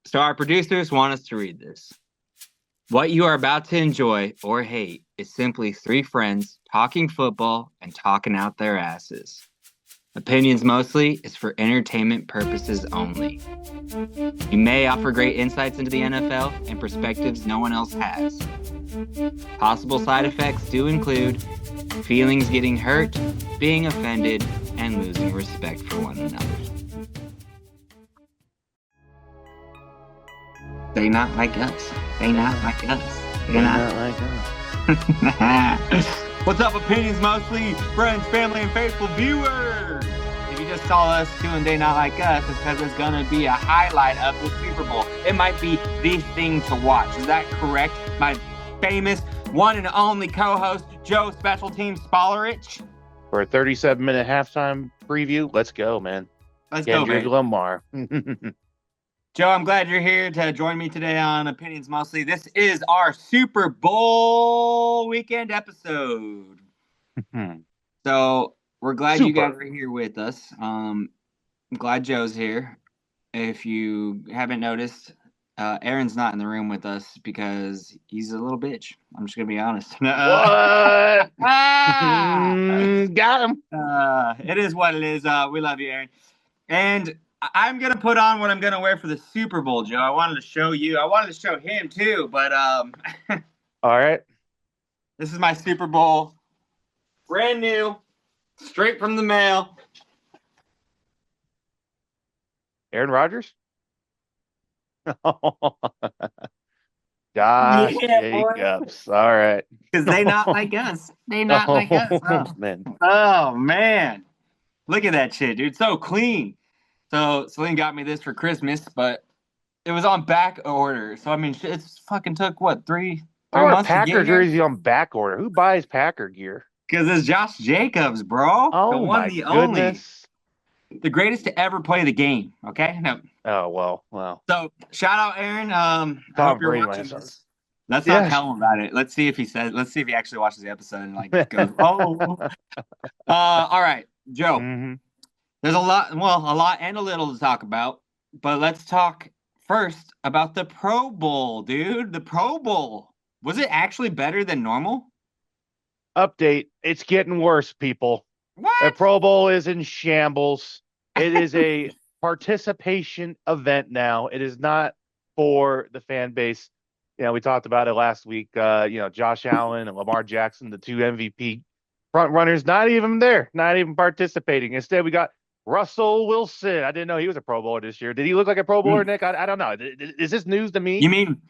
So our producers want us to read this. What you are about to enjoy or hate is simply three friends talking football and talking out their asses. Opinions mostly is for entertainment purposes only. You may offer great insights into the NFL and perspectives no one else has. Possible side effects do include feelings getting hurt, being offended, and losing respect for one another. They not like us. They not like us. They're not like us. What's up, Opinions Mostly, friends, family, and faithful viewers? If you just saw us doing They Not Like Us, it's because it's going to be a highlight of the Super Bowl. It might be the thing to watch. Is that correct? My famous one and only co-host, Joe Special Teams Spollerich. For a 37-minute halftime preview, let's go, man. Let's go, Kendrick baby. Lamar. Joe, I'm glad you're here to join me today on Opinions Mostly. This is our Super Bowl weekend episode. So we're glad you guys are here with us. I'm glad Joe's here. If you haven't noticed, Aaron's not in the room with us because he's a little bitch. I'm just going to be honest. What? Got him. It is what it is. We love you, Aaron. And I'm going to put on what I'm going to wear for the Super Bowl, Joe. I wanted to show you. I wanted to show him, too. But all right. This is my Super Bowl. Brand new. Straight from the mail. Aaron Rodgers? Josh Jacobs. All right. Because they not like us. They not like us. Oh, man. Look at that shit, dude. So clean. So Celine got me this for Christmas, but it was on back order. So, I mean, it's fucking took, what, three months Packer jersey on back order. Who buys Packer gear? Because it's Josh Jacobs, bro. Oh, the one, my the goodness. only. The greatest to ever play the game, okay? No. Oh, well. So, shout out, Aaron. I hope you're watching this. Let's not tell him about it. Let's see if he actually watches the episode and, like, goes, oh. All right, Joe. Mm-hmm. There's a lot and a little to talk about, but let's talk first about the Pro Bowl, dude. The Pro Bowl. Was it actually better than normal? Update. It's getting worse, people. What? The Pro Bowl is in shambles. It is a participation event now. It is not for the fan base. You know, we talked about it last week. Josh Allen and Lamar Jackson, the two MVP front runners, not even there, not even participating. Instead, we got Russell Wilson. I didn't know he was a Pro Bowler this year. Did he look like a Pro Bowler, Nick? I don't know. Is this news to me? You mean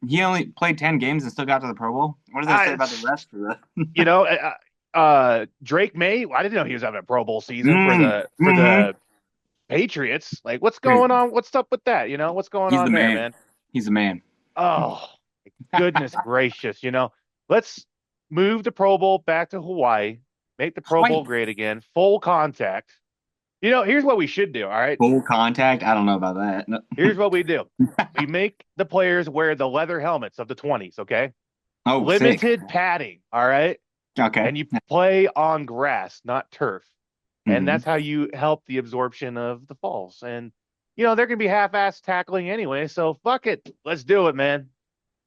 he only played 10 games and still got to the Pro Bowl? What does that say about the rest of the? Drake May. I didn't know he was having a Pro Bowl season for the Patriots. Like, what's going on? What's up with that? What's going on there, man? He's a man. Oh, goodness gracious! Let's move the Pro Bowl back to Hawaii. Make the Pro Bowl great again. Full contact. Here's what we should do, all right? Full contact? I don't know about that. No. Here's what we do. We make the players wear the leather helmets of the 20s, okay? Oh, limited padding, all right? Okay. And you play on grass, not turf. And that's how you help the absorption of the falls. And, they're going to be half-ass tackling anyway, so fuck it. Let's do it, man.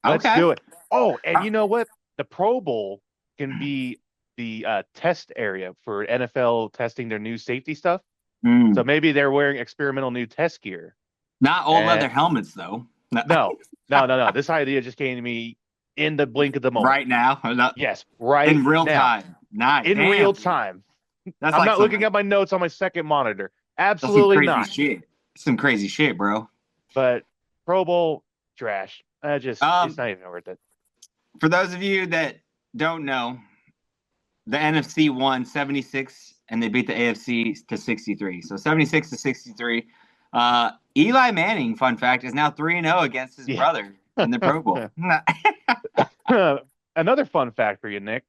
Let's do it. Oh, and you know what? The Pro Bowl can be the test area for NFL testing their new safety stuff. So maybe they're wearing experimental new test gear. Not all leather helmets, though. No. This idea just came to me in the blink of the moment. Right now? Yes, right in real now. time. Nice. In real time. I'm not looking at my notes on my second monitor. Absolutely not. Some crazy shit, bro. But Pro Bowl, trash. It's not even worth it. For those of you that don't know, the NFC won 76 and they beat the AFC to 63. So 76 to 63. Eli Manning, fun fact, is now 3-0 against his brother in the Pro Bowl. Another fun fact for you, Nick.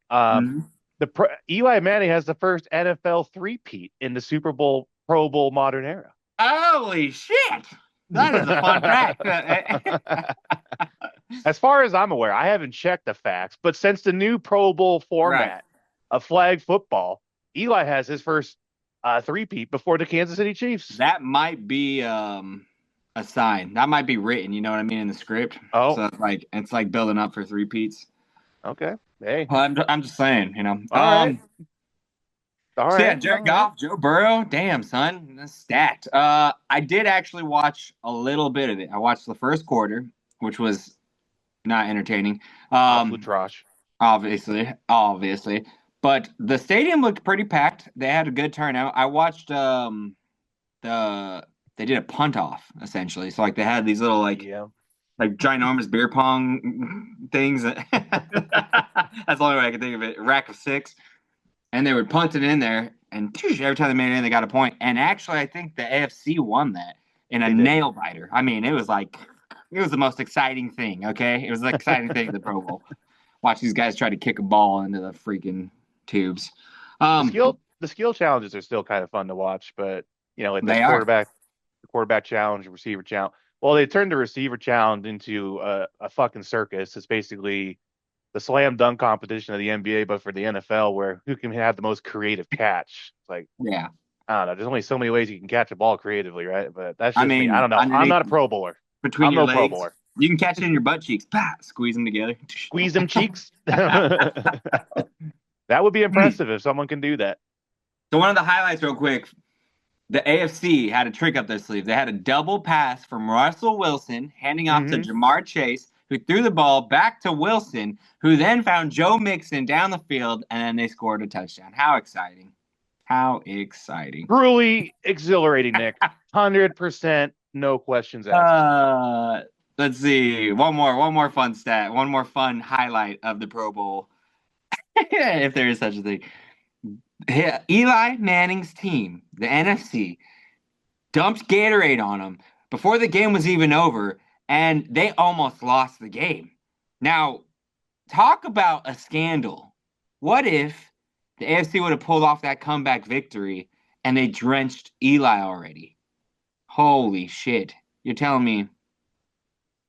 Eli Manning has the first NFL three-peat in the Super Bowl, Pro Bowl modern era. Holy shit! That is a fun fact. As far as I'm aware, I haven't checked the facts, but since the new Pro Bowl format of flag football, Eli has his first three-peat before the Kansas City Chiefs. That might be a sign. That might be written, you know what I mean, in the script. Oh, So it's like building up for three peats. okay. Hey, Well, I'm just saying, you know. all right, all So yeah, right, all Jared right. Goff, Joe Burrow, damn son, that's stacked. I did actually watch a little bit of it. I watched the first quarter, which was not entertaining. Absolute Um, trash. obviously, but the stadium looked pretty packed. They had a good turnout. I watched the they did a punt off essentially. So like they had these little Yeah. like ginormous beer pong things. That's the only way I can think of it. A rack of six, and they would punt it in there, and every time they made it in, they got a point. And actually, I think the AFC won that in a They did. nail biter. I mean, it was the most exciting thing. Okay, it was the exciting thing in the Pro Bowl. Watch these guys try to kick a ball into the freaking tubes. The Um, skill challenges are still kind of fun to watch, but like the they are. quarterback challenge, receiver challenge. Well, they turned the receiver challenge into a fucking circus. It's basically the slam dunk competition of the NBA, but for the NFL, where who can have the most creative catch. It's like, Yeah. I don't know. There's only so many ways you can catch a ball creatively, right? But that's I just me. I mean, don't know. I'm underneath, not a Pro Bowler. between I'm your no Pro legs, Bowler. you can catch it in your butt cheeks. Bah, squeeze them together. Squeeze them cheeks. That would be impressive if someone can do that. So one of the highlights, real quick, the AFC had a trick up their sleeve. They had a double pass from Russell Wilson, handing off to Hmm. Jamar Chase, who threw the ball back to Wilson, who then found Joe Mixon down the field, and then they scored a touchdown. How exciting! How exciting! Truly exhilarating, Nick. 100%, no questions asked. Uh, let's see. One more fun stat. One more fun highlight of the Pro Bowl, if there is such a thing. Eli Manning's team, the NFC, dumped Gatorade on them before the game was even over, and they almost lost the game. Now, talk about a scandal. What if the AFC would have pulled off that comeback victory and they drenched Eli already? Holy shit. You're telling me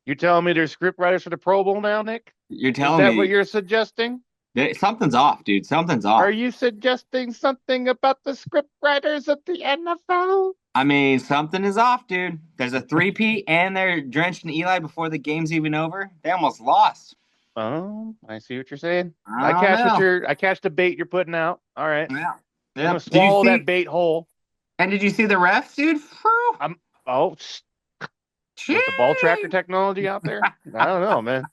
You're telling me there's script writers for the Pro Bowl now, Nick? you're Is telling that what me you're suggesting? that something's off, dude. Something's Are off. you suggesting something about the script writers of the NFL? I mean, something is off, dude. There's a three-peat and they're drenched in Eli before the game's even over. They almost lost. Oh, I see what you're saying. I don't know. I catch the bait you're putting out. All right. Yeah. I'm gonna Yep. swallow that bait whole. Did you see the refs, dude? Phew. I'm oh with the ball tracker Jeez. technology out there. I don't know, man.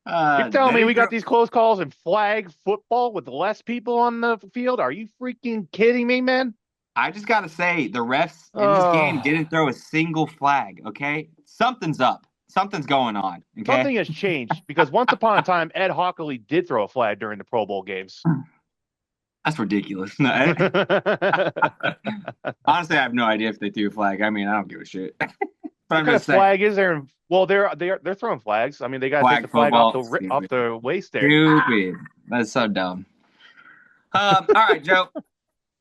You're telling me They we throw, got these close calls in flag football with less people on the field? Are you freaking kidding me, man? I just gotta say, the refs in this game Oh, didn't throw a single flag. Okay, something's up. Something's going on. Okay, something has changed because once upon a time, Ed Hockley did throw a flag during the Pro Bowl games. that's ridiculous. No, honestly, I have no idea if they threw a flag. I mean, I don't give a shit. But What I'm kind of just saying, flag is there? Well, they're throwing flags. I mean, they got to take flag the flag off football, off stupid, the waist there. stupid. That's so dumb. All right, Joe.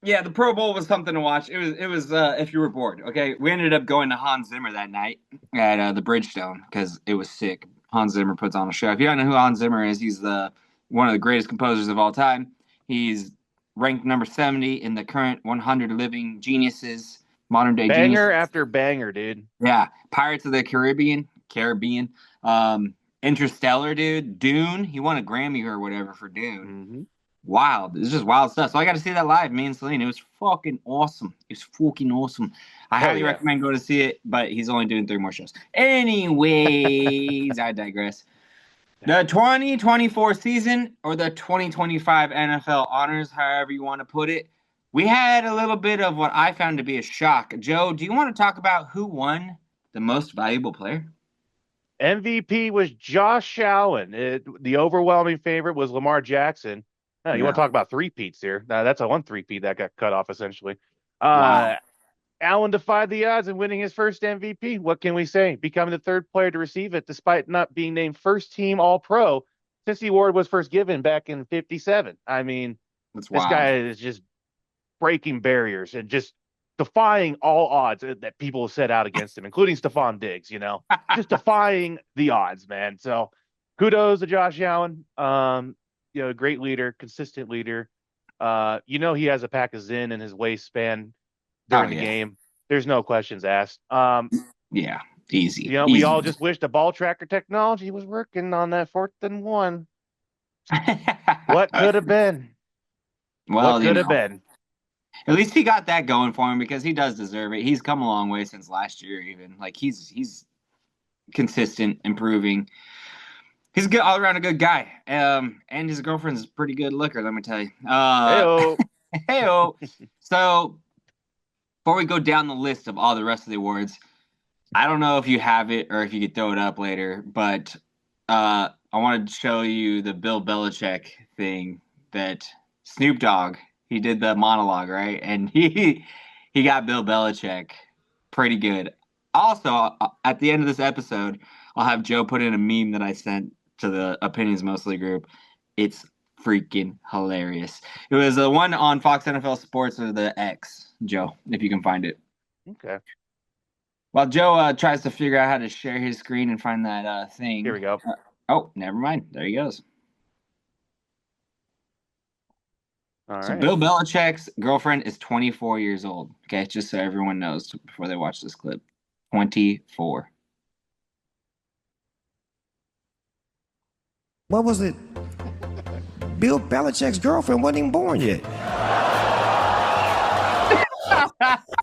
Yeah, the Pro Bowl was something to watch. It was if you were bored. Okay, we ended up going to Hans Zimmer that night at the Bridgestone because it was sick. Hans Zimmer puts on a show. If you don't know who Hans Zimmer is, he's the one of the greatest composers of all time. He's ranked number 70 in the current 100 living geniuses, modern day Banger geniuses. after banger, dude. Yeah, Pirates of the Caribbean, Interstellar, dude, Dune. He won a Grammy or whatever for Dune. Hmm. Wild. It's just wild stuff. So I got to see that live, me and Celine. It was fucking awesome. It was fucking awesome. I Hell highly yeah. recommend going to see it, but he's only doing three more shows. Anyways, I digress. The 2024 season or the 2025 NFL honors, however you want to put it, we had a little bit of what I found to be a shock. Joe, do you want to talk about who won the most valuable player? MVP was Josh Allen. The overwhelming favorite was Lamar Jackson. You want Yeah. to talk about three-peats here? That's a one three-peat that got cut off essentially. Wow. Uh, Allen defied the odds in winning his first MVP. What can we say? Becoming the third player to receive it, despite not being named first team All Pro since the award was first given back in '57. I mean, That's this wild. guy is just breaking barriers and just defying all odds that people have set out against him, including Stephon Diggs, just defying the odds, man. So kudos to Josh Allen. Great leader, consistent leader. He has a pack of Zyn in his waistband Oh, during the yeah. game. There's no questions asked. Yeah, easy. You know, we Easy. all just wish the ball tracker technology was working on that 4th and 1. What could have been? What Well, could have been? at least he got that going for him because he does deserve it. He's come a long way since last year, even. Like he's consistent, improving. He's a good all around a good guy. And his girlfriend's a pretty good looker, let me tell you. Heyo. Heyo. So before we go down the list of all the rest of the awards, I don't know if you have it or if you could throw it up later, but I wanted to show you the Bill Belichick thing that Snoop Dogg, he did the monologue, right? And he got Bill Belichick pretty good. Also, at the end of this episode, I'll have Joe put in a meme that I sent to the Opinions Mostly group. It's freaking hilarious. It was the one on Fox NFL Sports or the X, Joe, if you can find it. Okay. While Joe tries to figure out how to share his screen and find that thing. Here we go. Oh, never mind. There he goes. All So right. Bill Belichick's girlfriend is 24 years old. Okay, just so everyone knows before they watch this clip. 24. What was it? Bill Belichick's girlfriend wasn't even born yet.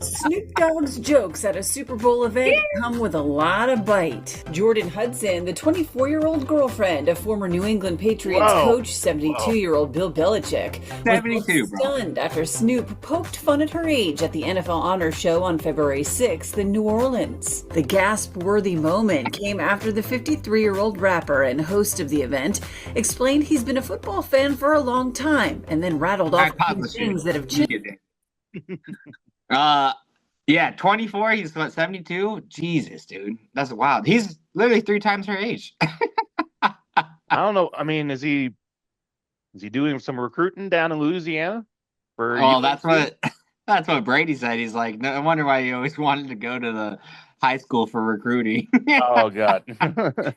Snoop Dogg's jokes at a Super Bowl event come with a lot of bite. Jordan Hudson, the 24-year-old girlfriend of former New England Patriots coach, 72-year-old Bill Belichick, 72, was stunned after Snoop poked fun at her age at the NFL Honor Show on February 6th in New Orleans. The gasp-worthy moment came after the 53-year-old rapper and host of the event explained he's been a football fan for a long time and then rattled off things that have changed. Yeah, 24. He's what, 72? Jesus, dude, that's wild. He's literally 3 times her age. I don't know. I mean, is he doing some recruiting down in Louisiana? That's what Brady said. He's like, no, I wonder why he always wanted to go to the high school for recruiting. Oh God.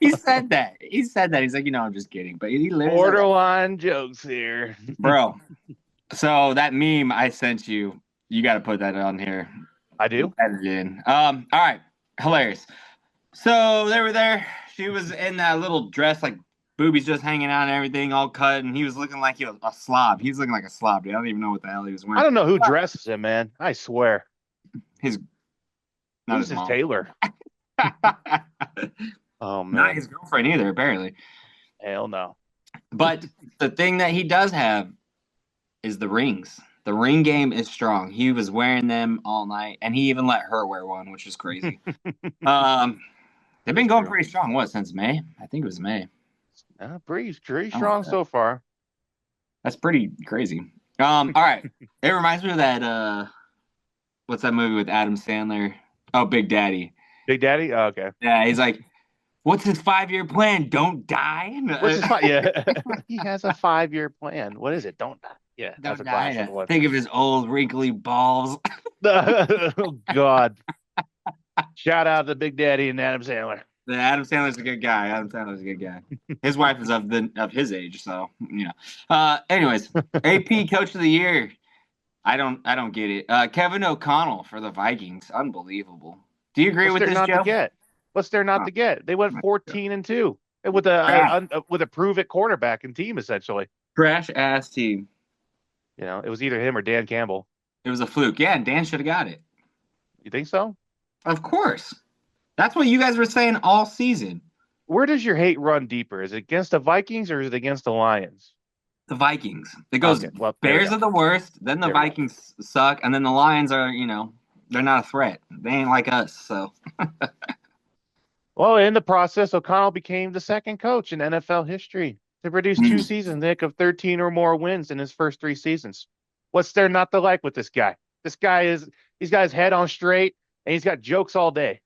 He said that. He's like, I'm just kidding. But he literally borderline jokes here, bro. So that meme I sent you, you got to put that on here. I do. Edit it in. All right, hilarious. So they were there. She was in that little dress, like boobies just hanging out and everything, all cut, and he was looking like he was a slob. He was looking like a slob, dude. I don't even know what the hell he was wearing. I don't know who dresses him, man. I swear. Who's his tailor? Oh man, not his girlfriend either, apparently. Hell no. But the thing that he does have is the rings. The ring game is strong. He was wearing them all night, and he even let her wear one, which is crazy. They've been going pretty strong. What, since May? I think it was May. Pretty strong so far. That's pretty crazy. All right. It reminds me of that. What's that movie with Adam Sandler? Oh, Big Daddy. Big Daddy? Oh, okay. Yeah, he's like, what's his 5-year plan? Don't die? What's his yeah. He has a 5-year plan. What is it? Don't die. Yeah, that's a classic one. Think of his old wrinkly balls. Oh God! Shout out to Big Daddy and Adam Sandler. Adam Sandler's a good guy. His wife is of his age, so anyways, AP Coach of the Year. I don't get it. Kevin O'Connell for the Vikings, unbelievable. Do you agree with this, Joe? What's there not to get? They went 14-2 with a prove-it quarterback and team, essentially. Trash ass team. It was either him or Dan Campbell. It was a fluke. Yeah, and Dan should have got it. You think so? Of course. That's what you guys were saying all season. Where does your hate run deeper? Is it against the Vikings or is it against the Lions? The Vikings. It goes Bears are the worst, then the Vikings suck, and then the Lions are, they're not a threat. They ain't like us, so. Well, in the process, O'Connell became the second coach in NFL history to produce 2 seasons, Nick, of 13 or more wins in his first 3 seasons. What's there not to like with this guy? He's got his head on straight, and he's got jokes all day.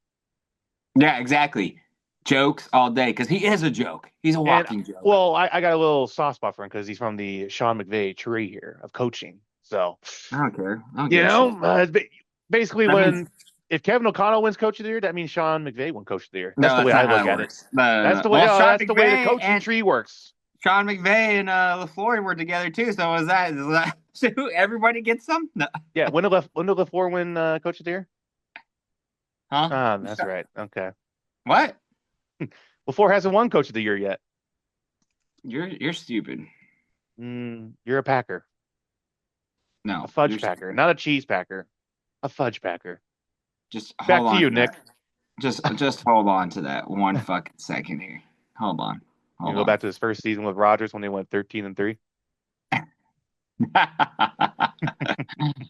Yeah, exactly. Jokes all day, because he is a joke. He's a walking joke. Well, I got a little soft spot for him because he's from the Sean McVay tree here of coaching. So I don't care. Basically, if Kevin O'Connell wins Coach of the Year, that means Sean McVay won Coach of the Year. That's the way I look at it. That's the way the coaching tree works. Sean McVay and LaFleur were together too. So is that everybody gets some? No. Yeah. When did LaFleur win Coach of the Year? Huh? Ah, that's right. Okay. What? Well, Ford hasn't won Coach of the Year yet. You're stupid. You're a Packer, a No, you're fudge packer, stupid. not a cheese packer, a fudge packer. Just Back hold to on you, to Nick. that. Just hold on to that one fucking second here. Hold on. You Hold go on. back to his first season with Rodgers when they went 13-3.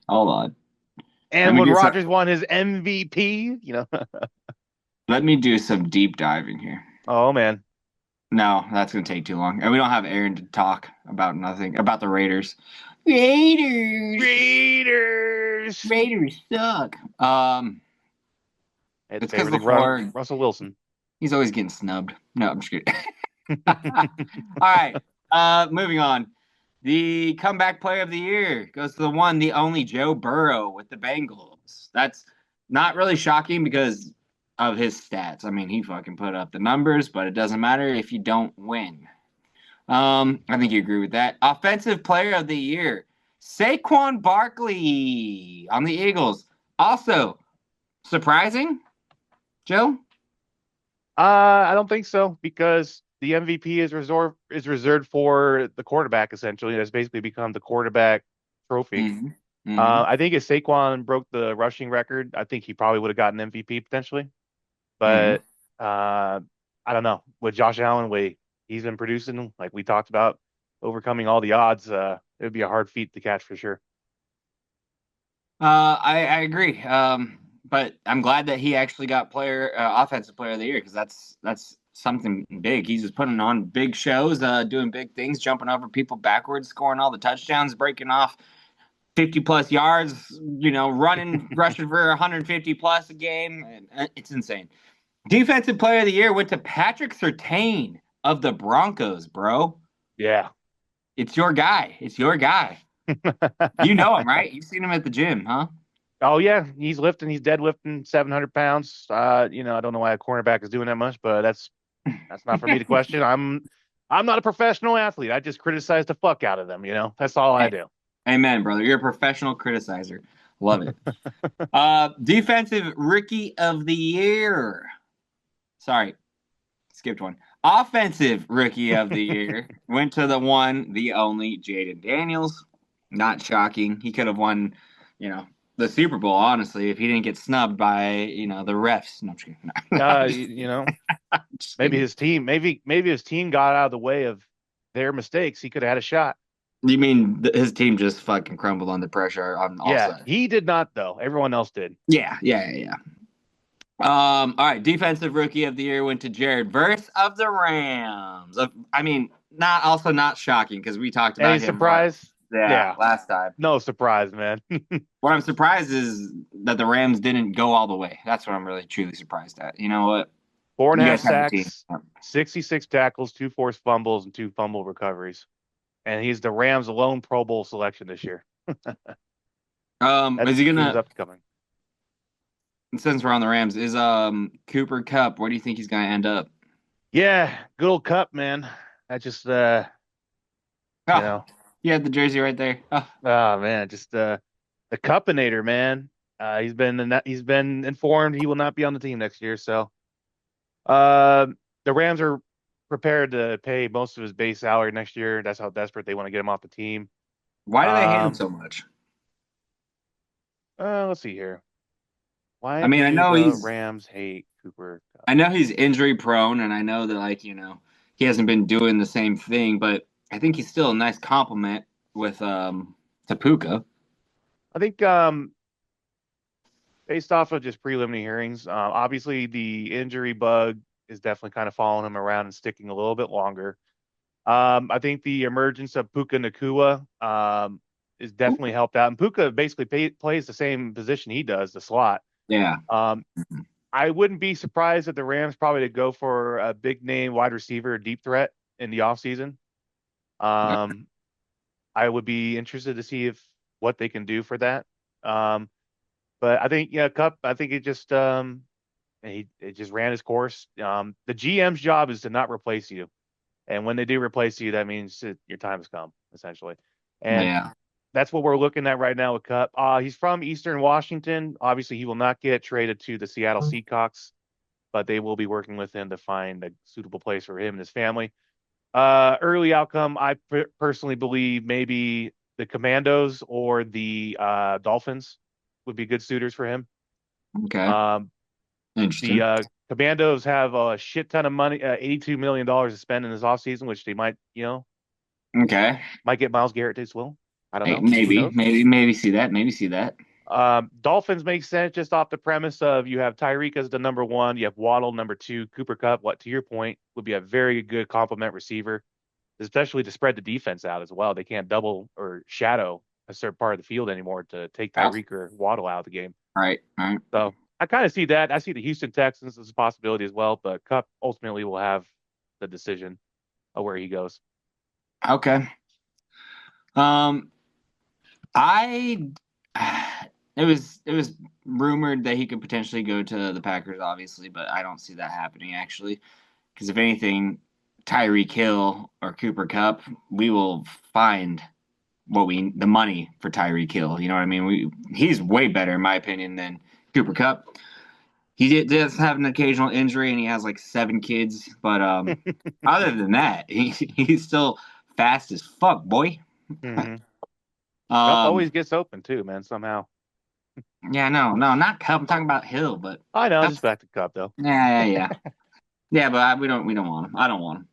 Hold on. Let And me when do some Rodgers won his MVP, let me do some deep diving here. oh man. No, that's gonna take too long. And we don't have Aaron to talk about nothing about the Raiders. Raiders. Raiders. Raiders suck. It's It's because favoriting before Russell Wilson. he's always getting snubbed. No, I'm just kidding. All right. Moving on. The comeback player of the year goes to the one, the only Joe Burrow with the Bengals. That's not really shocking because of his stats. I mean, he fucking put up the numbers, but it doesn't matter if you don't win. I think you agree with that. Offensive player of the year, Saquon Barkley on the Eagles. Also, surprising, Joe? I don't think so because the MVP is reserved for the quarterback essentially. That's basically become the quarterback trophy. Mm-hmm. Mm-hmm. I think if Saquon broke the rushing record, I think he probably would have gotten MVP potentially. Mm-hmm. But I don't know. With Josh Allen, way he's been producing, like we talked about, overcoming all the odds, it would be a hard feat to catch for sure. I agree. But I'm glad that he actually got offensive player of the year because that's something big. He's just putting on big shows, doing big things, jumping over people backwards, scoring all the touchdowns, breaking off 50 plus yards, running, rushing for 150 plus a game. And, it's insane. Defensive player of the year went to Patrick Surtain of the Broncos, bro. Yeah. It's your guy. It's your guy. You know him, right? You've seen him at the gym, huh? Oh yeah, he's deadlifting 700 pounds. I don't know why a cornerback is doing that much, but that's not for me to question. I'm not a professional athlete. I just criticize the fuck out of them. That's all I Hey, do. amen, brother. You're a professional criticizer. Love it. Defensive rookie of the year. Sorry, skipped one. Offensive rookie of the year went to the one, the only Jaden Daniels. Not shocking. He could have won, the Super Bowl, honestly, if he didn't get snubbed by, the refs. No, I'm just kidding. Uh, you know, Just maybe kidding. his team got out of the way of their mistakes. He could have had a shot. You mean his team just fucking crumbled under pressure on all Yeah, sides? he did not though. Everyone else did. Yeah. All right. Defensive rookie of the year went to Jared Verse of the Rams. I mean, not shocking because we talked Any about him. surprise? Yeah, Last time. no surprise, man. What I'm surprised is that the Rams didn't go all the way. That's what I'm really truly surprised at. You know what? Four and a You half guys have the team. sacks, 66 tackles, 2 forced fumbles, and 2 fumble recoveries. And he's the Rams' lone Pro Bowl selection this year. That Is he seems gonna? upcoming. Since we're on the Rams, is Cooper Kupp? Where do you think he's gonna end up? Yeah, good old Kupp, man. I just you Oh, know, you had the jersey right there. Oh, oh man, just the Kuppinator, man. He's been informed he will not be on the team next year, so uh the Rams are prepared to pay most of his base salary next year. That's how desperate they want to get him off the team. why do they hate him Um, so much? let's see here. Why I mean, do the Rams hate Cooper Kupp? I know he's injury prone, and I know that he hasn't been doing the same thing, but I think he's still a nice compliment with Tapuka. I think based off of just preliminary hearings, obviously the injury bug is definitely kind of following him around and sticking a little bit longer. I think the emergence of Puka Nakua is definitely helped out. And Puka basically plays the same position he does, the slot. Yeah. Um, I wouldn't be surprised if the Rams probably to go for a big name wide receiver, deep threat in the offseason. Um, I would be interested to see what they can do for that. But I think Kupp. I think it just ran his course. The GM's job is to not replace you, and when they do replace you, that means that your time has come essentially. And Yeah. That's what we're looking at right now with Kupp. He's from Eastern Washington. Obviously, he will not get traded to the Seattle Seahawks, but they will be working with him to find a suitable place for him and his family. Early outcome, I personally believe maybe the Commandos or the Dolphins would be good suitors for him. Okay. Um, Interesting. the Commandos have a shit ton of money, $82 million to spend in this offseason, which they might, Okay. might get Myles Garrett as well. I don't know. Who Maybe, knows? maybe see that. Maybe see that. Dolphins make sense just off the premise of you have Tyreek as the number one, you have Waddle number two, Cooper Kupp, what to your point would be a very good complement receiver, especially to spread the defense out as well. They can't double or shadow a certain part of the field anymore to take Tyreek or Waddle out of the game. Right. So I kind of see that. I see the Houston Texans as a possibility as well, but Kupp ultimately will have the decision of where he goes. Okay. I it was rumored that he could potentially go to the Packers, obviously, but I don't see that happening actually. Because if anything, Tyreek Hill or Cooper Kupp, we will find the money for Tyreek Hill. You know what I mean? He's way better in my opinion than Cooper Kupp. He does have an occasional injury and he has like 7 kids, but other than that, he's still fast as fuck, boy. Mm-hmm. Kupp always gets open too, man, somehow. Yeah, no, not Kupp. I'm talking about Hill, but I know, just back to Kupp though. Yeah. Yeah, but we don't want him. I don't want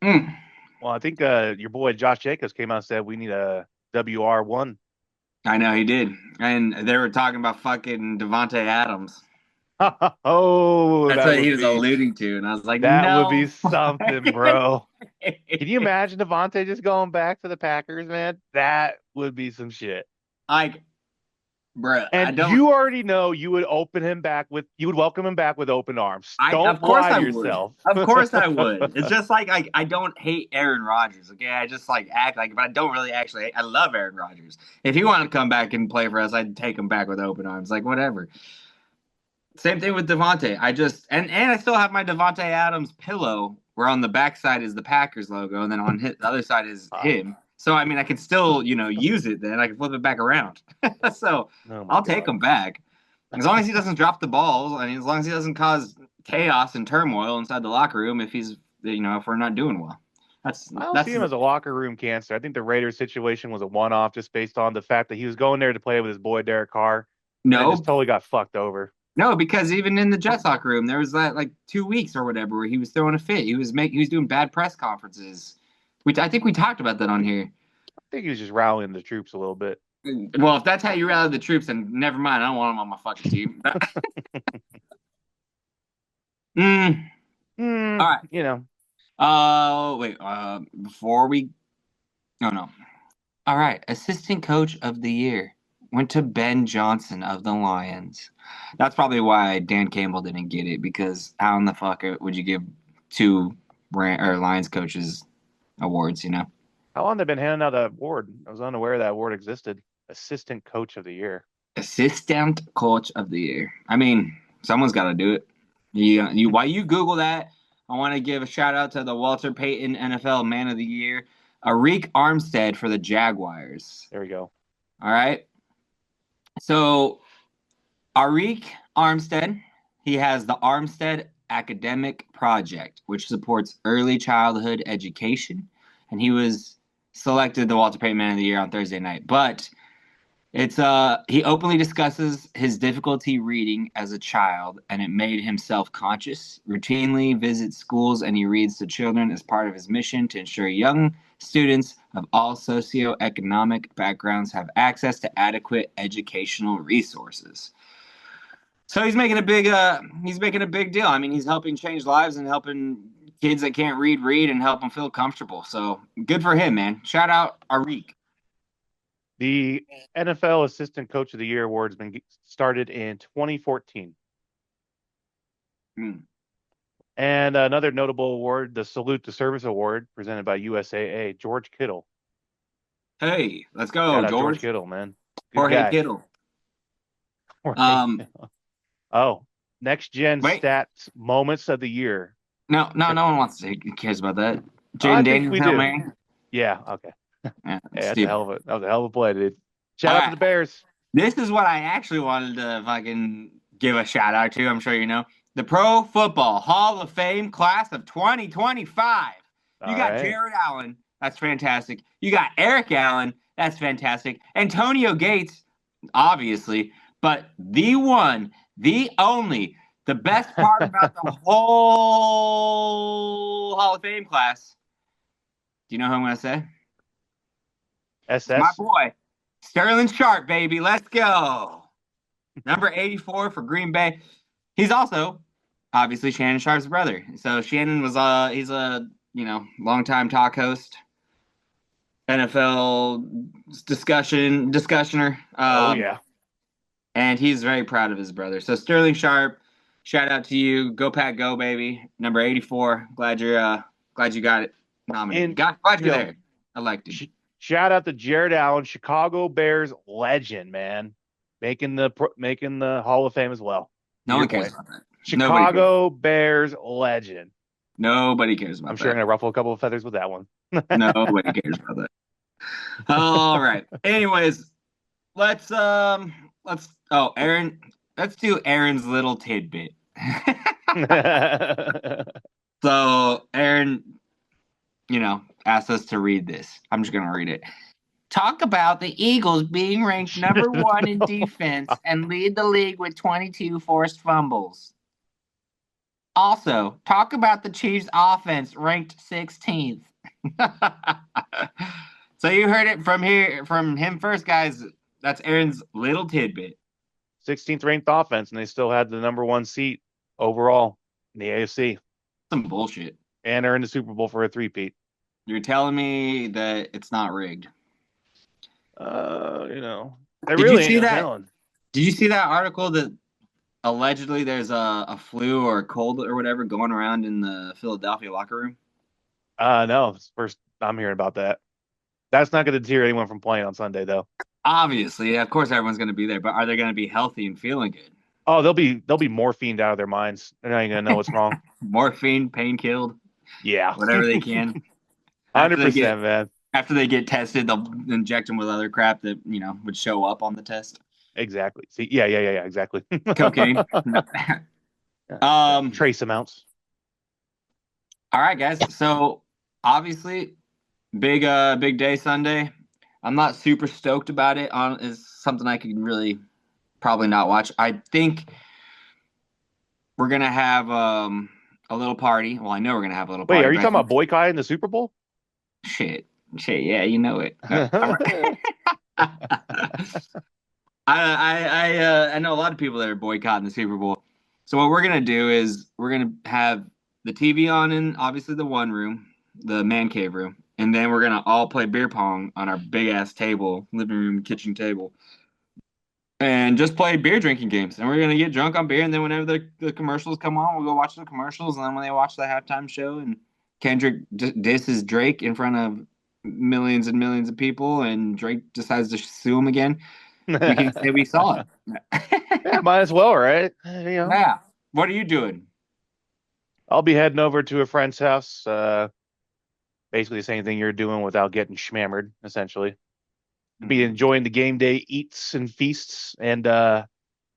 him. Well, I think your boy Josh Jacobs came out and said we need a WR1. I know he did, and they were talking about fucking Devontae Adams. Oh, that's what he was alluding to, and I was like, that no. would be something, bro. Can you imagine Devontae just going back to the Packers, man? That would be some shit. Bro, and you already know you would welcome him back with open arms. Don't lie to yourself. Of course I would. It's just like I don't hate Aaron Rodgers. Okay, I just like act like, but I don't really actually. I love Aaron Rodgers. If he wanted to come back and play for us, I'd take him back with open arms. Like whatever. Same thing with Devontae. I just and I still have my Devontae Adams pillow where on the backside is the Packers logo, and then on the other side is him. So, I mean, I can still, use it then. I can flip it back around. So, I'll take him back. As long as he doesn't drop the balls, and as long as he doesn't cause chaos and turmoil inside the locker room if he's, if we're not doing well. I don't see him as a locker room cancer. I think the Raiders situation was a one-off just based on the fact that he was going there to play with his boy Derek Carr. No. And just totally got fucked over. No, because even in the Jets locker room, there was that, 2 weeks or whatever where he was throwing a fit. He was doing bad press conferences. I think we talked about that on here. I think he was just rallying the troops a little bit. Well, if that's how you rally the troops, then never mind. I don't want him on my fucking team. All right. Wait. Before we. No. All right. Assistant coach of the year went to Ben Johnson of the Lions. That's probably why Dan Campbell didn't get it, because how in the fuck would you give 2 Lions coaches awards, How long have they been handing out that award? I was unaware that award existed. Assistant Coach of the Year. Assistant Coach of the Year. I mean, someone's got to do it. While you Google that, I want to give a shout out to the Walter Payton NFL Man of the Year, Arik Armstead for the Jaguars. There we go. All right. So, Arik Armstead, he has the Armstead Academic Project, which supports early childhood education. And he was selected the Walter Payton Man of the Year on Thursday night. But it's he openly discusses his difficulty reading as a child, and it made him self-conscious. Routinely visits schools, and he reads to children as part of his mission to ensure young students of all socioeconomic backgrounds have access to adequate educational resources. So he's making a big deal. I mean, he's helping change lives and helping kids that can't read and help them feel comfortable. So good for him, man. Shout out Arik. The NFL Assistant Coach of the Year award has been started in 2014. And another notable award, the Salute to Service Award, presented by USAA, George Kittle. Hey, let's go, George Kittle, man. Jorge Kittle. Next gen stats moments of the year. No one cares about that. Jaden Daniels, man. Yeah, okay. Yeah, That's stupid. that was a hell of a play, dude. Shout All out to right. the Bears. This is what I actually wanted to fucking give a shout out to. I'm sure you know. The Pro Football Hall of Fame class of 2025. You All got right. Jared Allen. That's fantastic. You got Eric Allen. That's fantastic. Antonio Gates, obviously. But the one, the only, the best part about the whole Hall of Fame class. Do you know who I'm going to say? It's my SS. boy, Sterling Sharp, baby. Let's go. Number 84 for Green Bay. He's also obviously Shannon Sharp's brother. So Shannon was he's a, longtime talk host, NFL discussioner. Oh yeah. And he's very proud of his brother. So Sterling Sharp, shout out to you. Go Pack Go, baby. Number 84. Glad you got it nominated. Glad you're there. Elected. Shout out to Jared Allen, Chicago Bears legend, man. Making the Hall of Fame as well. No one cares about that. Chicago Bears legend. Nobody cares about that. I'm sure I'm gonna ruffle a couple of feathers with that one. Nobody cares about that. All right. Anyways, let's Aaron, let's do Aaron's little tidbit. So Aaron, asked us to read this. I'm just gonna read it. Talk about the Eagles being ranked number 1 in defense and lead the league with 22 forced fumbles. Also, talk about the Chiefs' offense ranked 16th. So you heard it from him first, guys. That's Aaron's little tidbit. 16th ranked offense, and they still had the number 1 seat overall in the AFC. Some bullshit. And are in the Super Bowl for a three-peat. You're telling me that it's not rigged? Did you see that? Did you see that article that allegedly there's a flu or a cold or whatever going around in the Philadelphia locker room? No, it's first I'm hearing about that. That's not going to deter anyone from playing on Sunday, though. Obviously, of course, everyone's going to be there, but are they going to be healthy and feeling good? Oh, they'll be morphined out of their minds. They're not even going to know what's wrong. Morphine, pain killed. Yeah, whatever they can. 100%, man. After they get tested, they'll inject them with other crap that would show up on the test. Exactly. See, yeah, exactly. Cocaine. Trace amounts. All right, guys. So obviously, big day Sunday. I'm not super stoked about it. It's something I could really probably not watch. I think we're gonna have a little party. Well, I know we're gonna have a little party. Wait, are you talking about boycotting the Super Bowl? Shit, yeah, you know it. I know a lot of people that are boycotting the Super Bowl. So what we're gonna do is we're gonna have the TV on in obviously the one room, the man cave room, and then we're gonna all play beer pong on our big ass table, living room, kitchen table, and just play beer drinking games. And we're gonna get drunk on beer, and then whenever the commercials come on, we'll go watch the commercials. And then when they watch the halftime show, and Kendrick disses Drake in front of millions and millions of people, and Drake decides to sue him again, we can say we saw it. Yeah, might as well, right? Yeah. What are you doing? I'll be heading over to a friend's house. Basically the same thing you're doing without getting schmammered, essentially. Be enjoying the game day eats and feasts and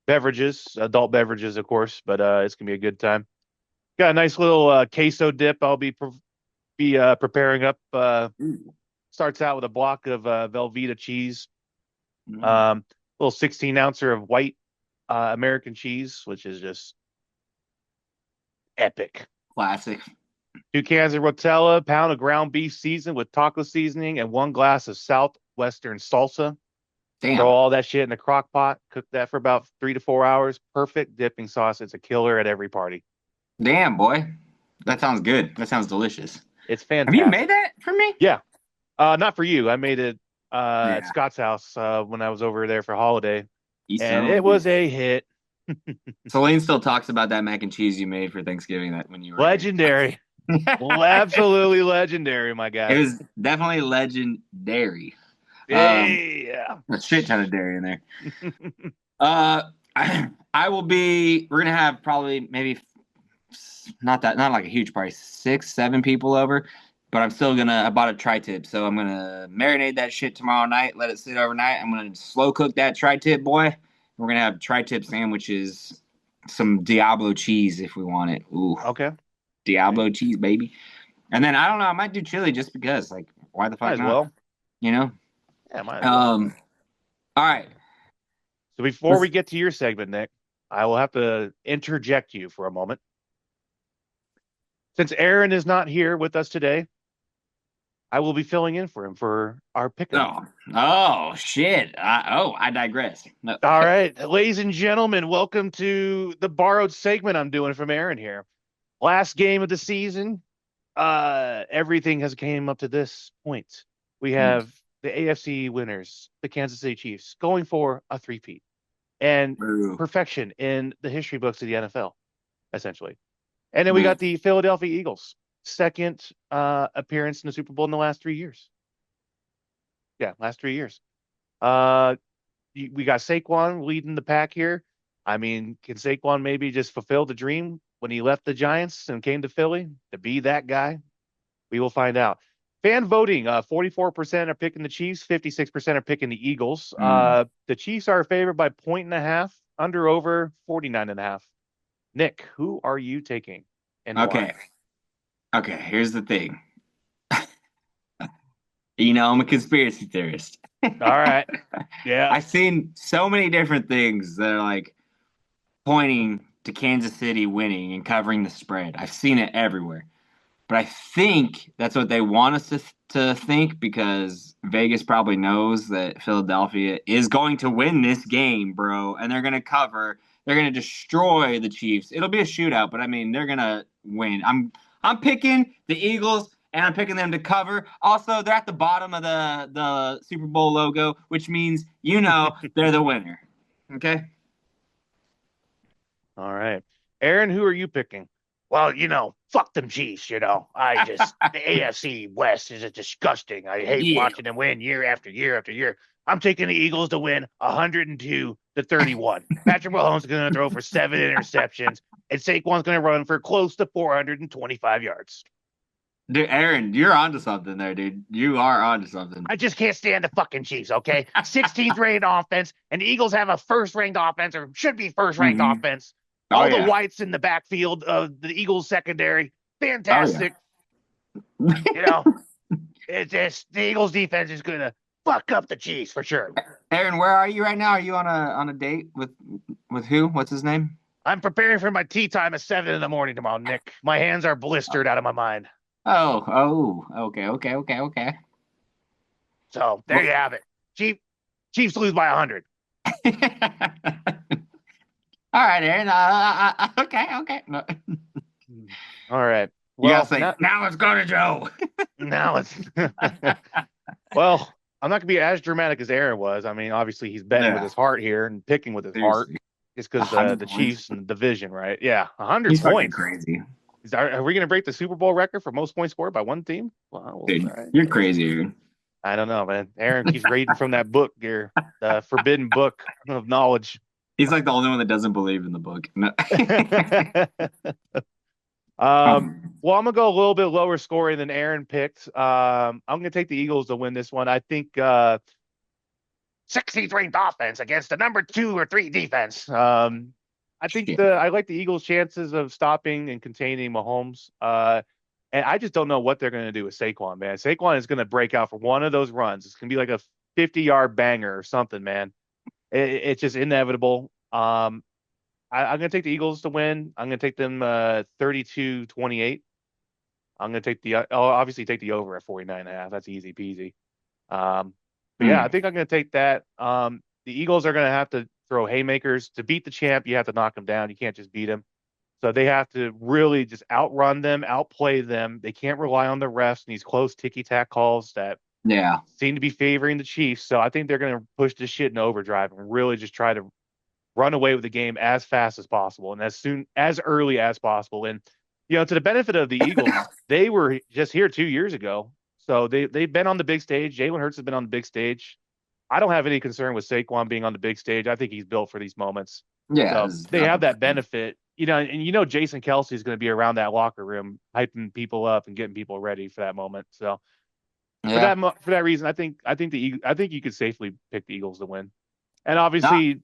beverages, adult beverages, of course, but it's going to be a good time. Got a nice little queso dip I'll be preparing up. Starts out with a block of Velveeta cheese, little 16-ouncer of white American cheese, which is just epic. Classic. 2 cans of Rotella, pound of ground beef seasoned with taco seasoning, and 1 glass of Southwestern salsa. Damn. Throw all that shit in the crock pot. Cook that for about 3 to 4 hours. Perfect dipping sauce. It's a killer at every party. Damn, boy. That sounds good. That sounds delicious. It's fantastic. Have you made that for me? Yeah. Not for you. I made it at Scott's house when I was over there for holiday. And it was a hit. Celine still talks about that mac and cheese you made for Thanksgiving that when you were legendary. Absolutely legendary, my guy. It was definitely legendary. Yeah. A shit ton of dairy in there. We're gonna have probably maybe not like a huge party, 6-7 people over, but I bought a tri-tip, so I'm gonna marinate that shit tomorrow night, let it sit overnight. I'm gonna slow cook that tri-tip, boy. We're gonna have tri-tip sandwiches, some Diablo cheese if we want it. Ooh, Okay. Diablo cheese, baby. And then I don't know, I might do chili just because, like, why the Might fuck as not? well. You know? Yeah, might as well. All right. So before we get to your segment, Nick, I will have to interject you for a moment. Since Aaron is not here with us today, I will be filling in for him for our pick'em. Oh shit. I digress. No. All right, ladies and gentlemen, welcome to the borrowed segment I'm doing from Aaron here. Last game of the season. Everything has came up to this point. We have the AFC winners, the Kansas City Chiefs, going for a three-peat and Ooh. perfection in the history books of the NFL, essentially. And then we got the Philadelphia Eagles, second appearance in the Super Bowl in the last 3 years. Yeah, last 3 years. We got Saquon leading the pack here. I mean, can Saquon maybe just fulfill the dream when he left the Giants and came to Philly to be that guy? We will find out. Fan voting, 44% are picking the Chiefs, 56% are picking the Eagles. The Chiefs are favored by 1.5, under over 49.5. Nick, who are you taking and Okay. why? Okay, here's the thing. I'm a conspiracy theorist. All right. Yeah. I've seen so many different things that are like pointing to Kansas City winning and covering the spread. I've seen it everywhere. But I think that's what they want us to think, because Vegas probably knows that Philadelphia is going to win this game, bro, and they're going to cover. They're going to destroy the Chiefs. It'll be a shootout, but I mean, they're going to win. I'm picking the Eagles, and I'm picking them to cover. Also, they're at the bottom of the Super Bowl logo, which means they're the winner. Okay? All right. Aaron, who are you picking? Well, fuck them Chiefs, the AFC West is disgusting. I hate watching them win year after year after year. I'm taking the Eagles to win 102-31. Patrick Mahomes is going to throw for 7 interceptions, and Saquon's going to run for close to 425 yards. Dude, Aaron, you're onto something there, dude. You are onto something. I just can't stand the fucking Chiefs, okay? 16th ranked offense, and the Eagles have a first-ranked offense, or should be first-ranked offense. All the whites in the backfield of the Eagles secondary, fantastic. It's just the Eagles defense is gonna fuck up the Chiefs for sure. Aaron, where are you right now? Are you on a date with who? What's his name? I'm preparing for my tea time at 7 in the morning tomorrow, Nick. My hands are blistered out of my mind. Okay. So there you have it. Chiefs lose by 100. All right, Aaron. Okay. No. All right. Well, now let's go to Joe. Now it's well, I'm not gonna be as dramatic as Aaron was. I mean, obviously he's betting with his heart here and picking with his heart, just because the Chiefs and the division, right? Yeah, 100 He's points. Crazy. Are we gonna break the Super Bowl record for most points scored by one team? Well, dude, you're crazy, Aaron. I don't know, man. Aaron keeps reading from that book here, the forbidden book of knowledge. He's like the only one that doesn't believe in the book. No. Well, I'm gonna go a little bit lower scoring than Aaron picked. I'm gonna take the Eagles to win this one. I think 16th ranked offense against the number 2 or 3 defense. I think I like the Eagles' chances of stopping and containing Mahomes. And I just don't know what they're going to do with Saquon, man. Saquon is going to break out for one of those runs. It's going to be like a 50-yard banger or something, man. It's just inevitable. I'm going to take the Eagles to win. I'm going to take them 32-28. I'm going to take obviously take the over at 49.5. That's easy peasy. But yeah, I think I'm going to take that. The Eagles are going to have to throw haymakers. To beat the champ, you have to knock them down. You can't just beat them. So they have to really just outrun them, outplay them. They can't rely on the refs and these close ticky-tack calls that seem to be favoring the Chiefs. So I think they're going to push this shit in overdrive and really just try to run away with the game as fast as possible and as early as possible. And, to the benefit of the Eagles, they were just here 2 years ago. So they've been on the big stage. Jalen Hurts has been on the big stage. I don't have any concern with Saquon being on the big stage. I think he's built for these moments. Yeah. So they have that benefit. and Jason Kelsey is going to be around that locker room, hyping people up and getting people ready for that moment. So Yeah. for that reason, I think you could safely pick the Eagles to win. And No, obviously,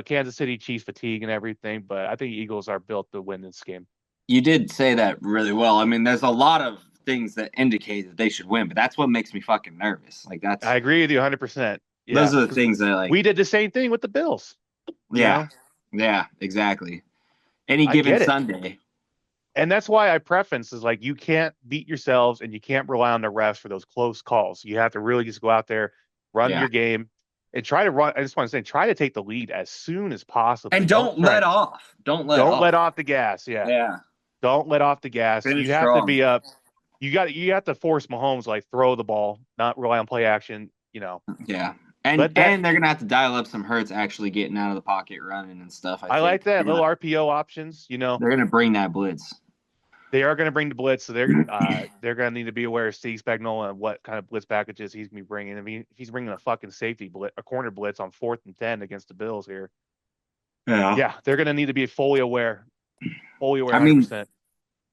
Kansas City Chiefs fatigue and everything, but I think Eagles are built to win this game. you did say that really well. I mean, there's a lot of things that indicate that they should win, but that's what makes me fucking nervous. Like I agree with you 100%. those Yeah, are the things that like we did the same thing with the Bills. yeah. Yeah, exactly. Any I given get it. Sunday. And that's why I preference is like you can't beat yourselves and you can't rely on the refs for those close calls. You have to really just go out there, run your game, and try to run. I just want to say, try to take the lead as soon as possible. And don't let off. Don't let off the gas. Yeah. Yeah. Don't let off the gas. Finish You have strong. to be up. You have to force Mahomes like throw the ball, not rely on play action. Yeah. And they're gonna have to dial up some Hurts actually getting out of the pocket, running and stuff. I like that little RPO options. They're gonna bring that blitz. They are going to bring the blitz, so they're going to need to be aware of Steve Spagnuolo and what kind of blitz packages he's going to be bringing. I mean, if he's bringing a fucking safety blitz, a corner blitz on 4th and 10 against the Bills here, yeah, they're going to need to be fully aware. 100%. I mean,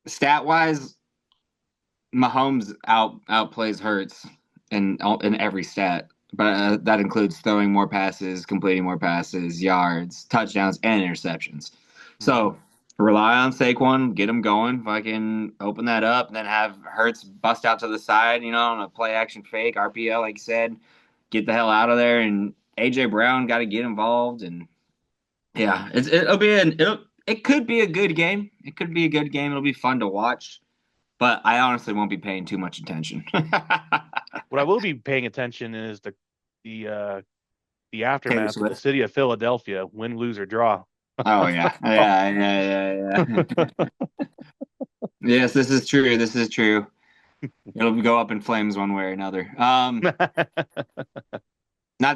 stat wise, Mahomes outplays Hurts in every stat, but that includes throwing more passes, completing more passes, yards, touchdowns, and interceptions. So rely on Saquon, get him going, fucking open that up, and then have Hurts bust out to the side, on a play action fake, RPO, like you said, get the hell out of there. And AJ Brown got to get involved. And yeah, it could be a good game. It could be a good game. It'll be fun to watch, but I honestly won't be paying too much attention. What I will be paying attention is the aftermath of the city of Philadelphia, win, lose, or draw. Oh yeah. Yeah. Yes, this is true. It'll go up in flames one way or another. Not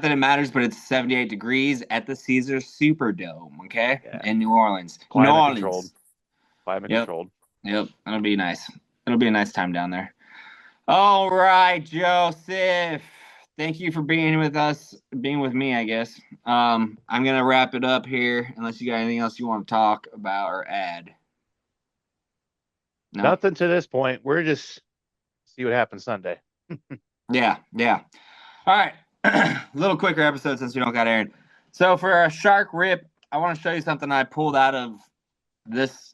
that it matters, but it's 78 degrees at the Caesars Superdome, okay? Yeah. In New Orleans. Climate controlled. Yep. It'll be nice. It'll be a nice time down there. All right, Joseph. Thank you for being with me, I guess. I'm going to wrap it up here, unless you got anything else you want to talk about or add. No? Nothing to this point. We're just see what happens Sunday. Yeah. All right. Little quicker episode since we don't got Aaron. So for a shark rip, I want to show you something I pulled out of this.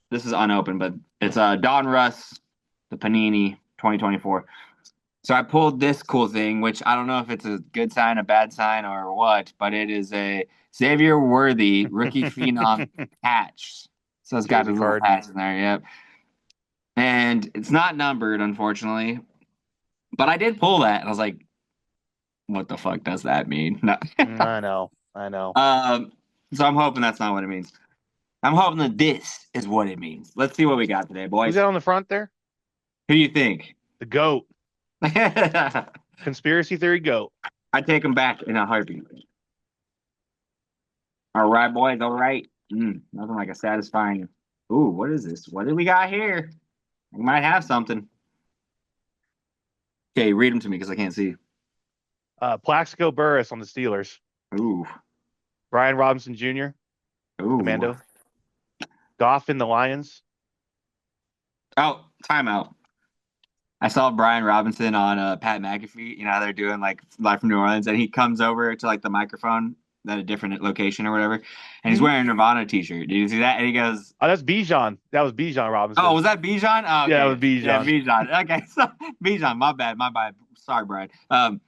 This is unopened, but it's Don Russ, the Panini 2024. So I pulled this cool thing, which I don't know if it's a good sign, a bad sign, or what, but it is a Xavier Worthy rookie phenom patch. So it's got a little patch in there, yep. And it's not numbered, unfortunately. But I did pull that, and I was like, what the fuck does that mean? No. I know. So I'm hoping that's not what it means. I'm hoping that this is what it means. Let's see what we got today, boys. Who's that on the front there? Who do you think? The GOAT. Conspiracy theory GOAT. I take him back in a heartbeat. All right, boys. All right. Nothing like a satisfying. Ooh, what is this? What do we got here? We might have something. Okay, read them to me because I can't see. Plaxico Burress on the Steelers. Ooh. Brian Robinson Jr. Ooh. Commando. Goff in the Lions. Oh, timeout. I saw Brian Robinson on Pat McAfee. How they're doing like live from New Orleans, and he comes over to like the microphone at a different location or whatever, and he's wearing a Nirvana t-shirt. Did you see that? And he goes, "Oh, that's Bijan. That was Bijan Robinson." Oh, was that Bijan? Oh, okay. Yeah, it was Bijan. Yeah, Bijan. Okay, so Bijan. My bad. Sorry, Brian. And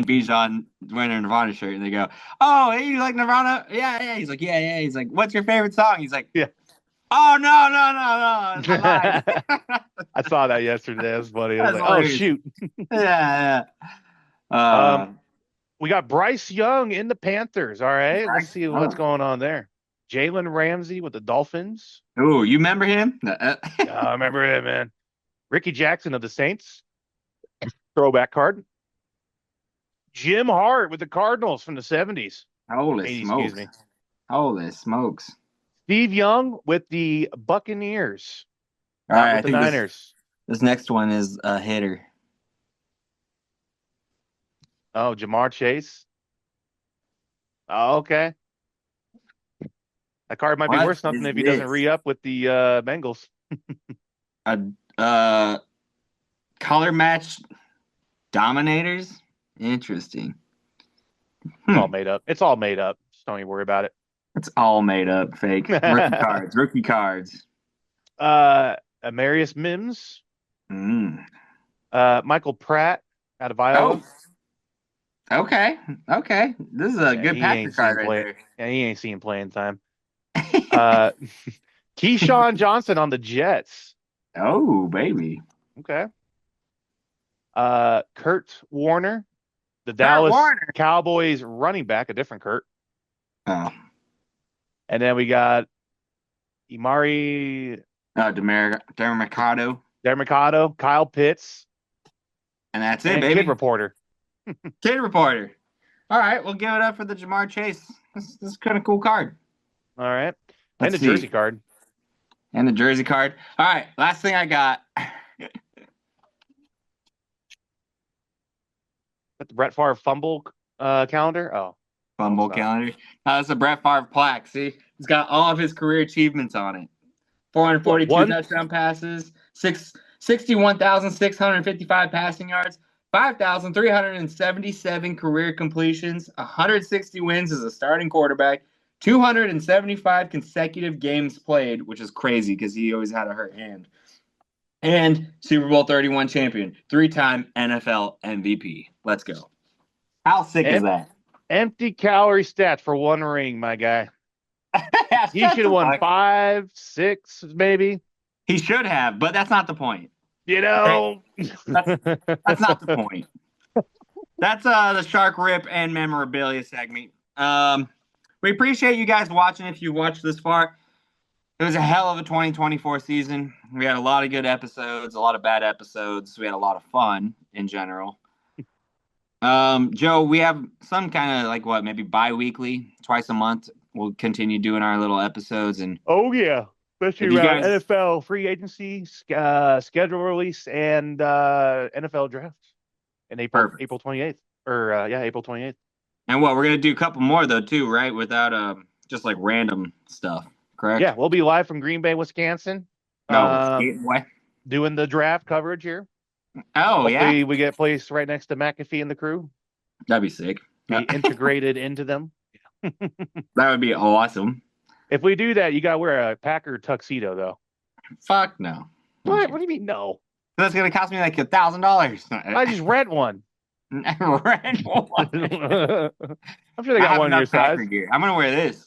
Bijan wearing a Nirvana shirt, and they go, "Oh, hey, you like Nirvana?" Yeah. He's like, "Yeah." He's like, "What's your favorite song?" He's like, "Yeah." Oh, no. I lied. I saw that yesterday. That's funny. I was like, oh, shoot. Yeah. We got Bryce Young in the Panthers. All right. Let's see what's going on there. Jalen Ramsey with the Dolphins. Oh, you remember him? I remember him, man. Ricky Jackson of the Saints. Throwback card. Jim Hart with the Cardinals from the 70s. Holy smokes. Steve Young with the Buccaneers. All right, with the Niners. This next one is a hitter. Oh, Jamar Chase. Oh, okay. That card might be What worth something is if he doesn't this? re-up with the Bengals. Color match dominators? Interesting. It's all made up. It's all made up. Just don't even worry about it. It's all made up, fake. Rookie cards. Amarius Mims. Mm. Michael Pratt out of Iowa. Oh. Okay. This is a good Packer card right there. Yeah, he ain't seeing playing time. Keyshawn Johnson on the Jets. Oh, baby. Okay. Kurt Warner, the Dallas Cowboys running back, a different Kurt. Oh. And then we got Imari Dermicado. Kyle Pitts. And that's it, baby. Kid Reporter. Kid Reporter. All right, we'll give it up for the Jamar Chase. This is kind of cool card. All right. Let's and the see. jersey card. And the jersey card. All right, last thing I got. Got the Brett Favre fumble calendar. Oh. Fumble calendar. That's a Brett Favre plaque. See, it's got all of his career achievements on it. 442 touchdown passes, 61,655 passing yards, 5,377 career completions, 160 wins as a starting quarterback, 275 consecutive games played, which is crazy because he always had a hurt hand, and Super Bowl 31 champion, 3-time NFL MVP. Let's go. How sick is that? Empty calorie stats for one ring, my guy. He should have won 5, 6, maybe. He should have, but that's not the point. You know, that's not the point. That's the Shark Rip and memorabilia segment. We appreciate you guys watching. If you watched this far, it was a hell of a 2024 season. We had a lot of good episodes, a lot of bad episodes. We had a lot of fun in general. Joe, we have some kind of maybe bi-weekly, twice a month. We'll continue doing our little episodes and especially around NFL free agency, schedule release, and NFL draft in April 28th April 28th. And we're gonna do a couple more though too, right? Without just random stuff, correct? Yeah, we'll be live from Green Bay, Wisconsin. Doing the draft coverage here. Oh, hopefully we get placed right next to McAfee and the crew. That'd be sick. Be integrated into them. That would be awesome. If we do that, you gotta wear a Packer tuxedo, though. Fuck no. What? What do you mean no? That's gonna cost me $1,000. I just rent one. Rent one. I'm sure they got one in your size. Gear. I'm gonna wear this.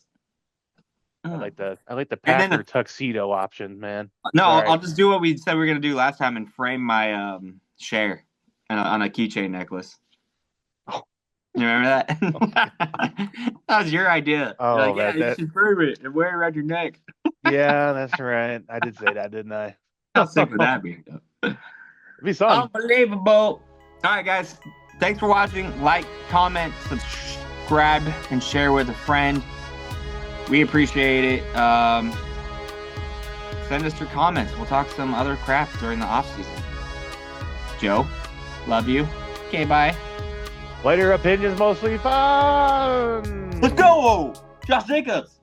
I like the Packer tuxedo option, man. No, I'll just do what we said we were gonna do last time and frame my share on a keychain necklace. You remember that? That was your idea. Oh, you should frame it and wear it around your neck. Yeah, that's right. I did say that, didn't I? How sick would that be? It'd be fun. Unbelievable. All right, guys. Thanks for watching. Like, comment, subscribe, and share with a friend. We appreciate it. Send us your comments. We'll talk some other crap during the off season. Joe, love you. Okay, bye. Later opinions mostly fun. Let's go, Josh Jacobs.